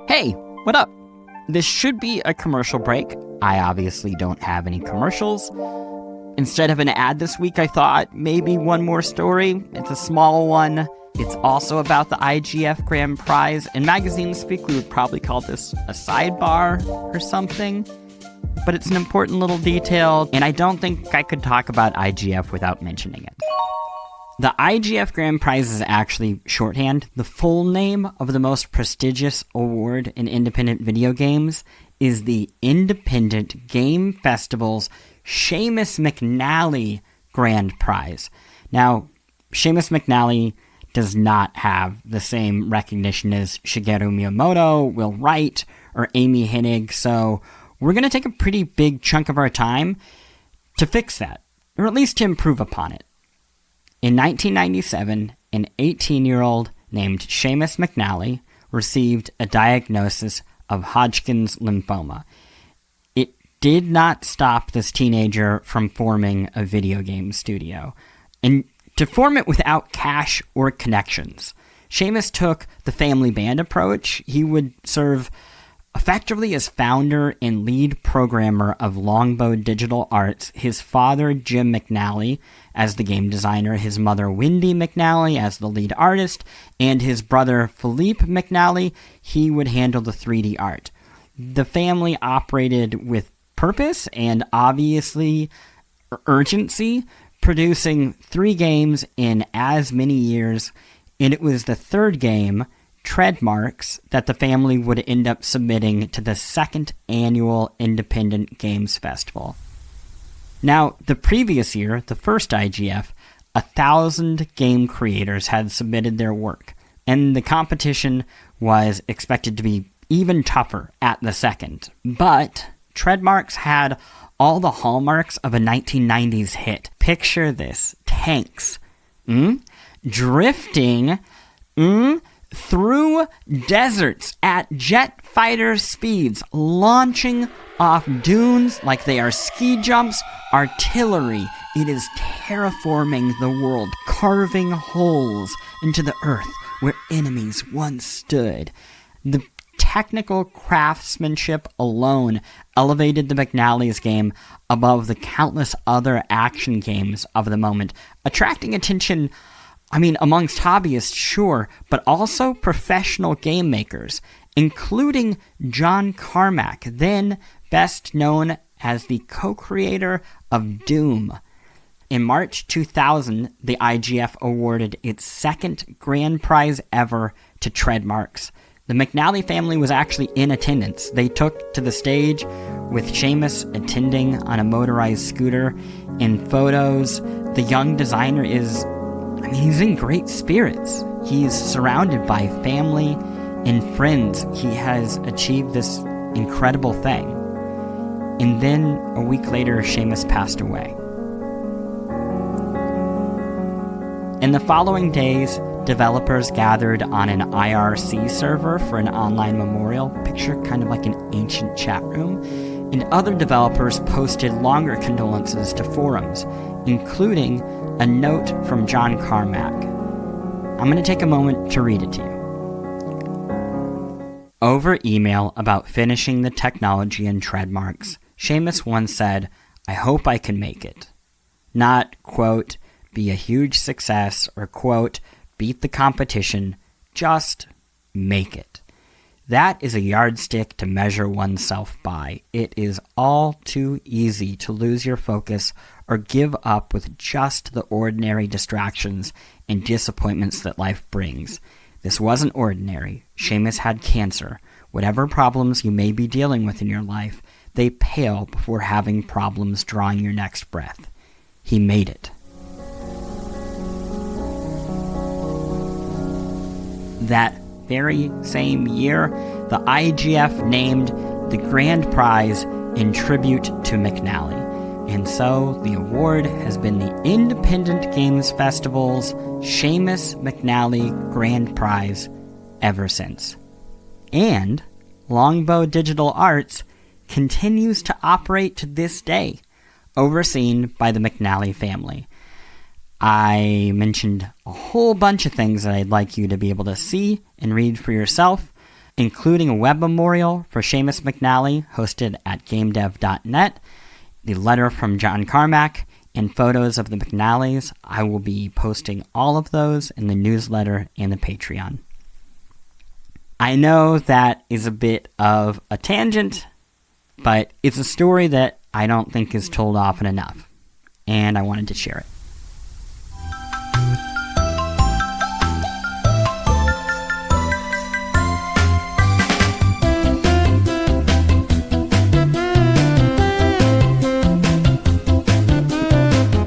Hey, what up? This should be a commercial break. I obviously don't have any commercials. Instead of an ad this week, I thought maybe one more story. It's a small one. It's also about the IGF Grand Prize. In magazine speak, we would probably call this a sidebar or something. But it's an important little detail, and I don't think I could talk about IGF without mentioning it. The IGF Grand Prize is actually shorthand. The full name of the most prestigious award in independent video games is the Independent Game Festival's Seamus McNally Grand Prize. Now, Seamus McNally does not have the same recognition as Shigeru Miyamoto, Will Wright, or Amy Hennig, so we're going to take a pretty big chunk of our time to fix that, or at least to improve upon it. In 1997, an 18-year-old named Seamus McNally received a diagnosis of Hodgkin's lymphoma. It did not stop this teenager from forming a video game studio, and to form it without cash or connections. Seamus took the family band approach. He would serve effectively as founder and lead programmer of Longbow Digital Arts, his father, Jim McNally, as the game designer, his mother, Wendy McNally, as the lead artist, and his brother, Philippe McNally, he would handle the 3D art. The family operated with purpose and obviously urgency, producing 3 games in as many years, and it was the third game, Treadmarks, that the family would end up submitting to the second annual Independent Games Festival. Now, the previous year, the first IGF, 1,000 game creators had submitted their work, and the competition was expected to be even tougher at the second. But Treadmarks had all the hallmarks of a 1990s hit. Picture this: tanks, drifting, through deserts at jet fighter speeds, launching off dunes like they are ski jumps, artillery. It is terraforming the world, carving holes into the earth where enemies once stood. The technical craftsmanship alone elevated the McNally's game above the countless other action games of the moment, attracting attention amongst hobbyists, sure, but also professional game makers, including John Carmack, then best known as the co-creator of Doom. In March 2000, the IGF awarded its second grand prize ever to Treadmarks. The McNally family was actually in attendance. They took to the stage with Seamus attending on a motorized scooter. In photos, the young designer he's in great spirits. He's surrounded by family and friends. He has achieved this incredible thing. And then, a week later, Seamus passed away. In the following days, developers gathered on an IRC server for an online memorial, picture kind of like an ancient chat room, and other developers posted longer condolences to forums, including a note from John Carmack. I'm going to take a moment to read it to you. Over email about finishing the technology in Treadmarks, Seamus once said, "I hope I can make it." Not, quote, be a huge success, or, quote, beat the competition, just make it. That is a yardstick to measure oneself by. It is all too easy to lose your focus or give up with just the ordinary distractions and disappointments that life brings. This wasn't ordinary. Seamus had cancer. Whatever problems you may be dealing with in your life, they pale before having problems drawing your next breath. He made it. That very same year, the IGF named the grand prize in tribute to McNally. And so the award has been the Independent Games Festival's Seamus McNally Grand Prize ever since. And Longbow Digital Arts continues to operate to this day, overseen by the McNally family. I mentioned a whole bunch of things that I'd like you to be able to see and read for yourself. including a web memorial for Seamus McNally hosted at gamedev.net, the letter from John Carmack, and photos of the McNallys. I will be posting all of those in the newsletter and the Patreon. I know that is a bit of a tangent, but it's a story that I don't think is told often enough, and I wanted to share it.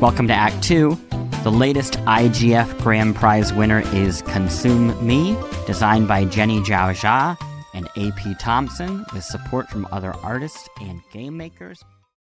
Welcome to Act 2. The latest IGF Grand Prize winner is Consume Me, designed by Jenny Zhao Jia and AP Thompson, with support from other artists and game makers.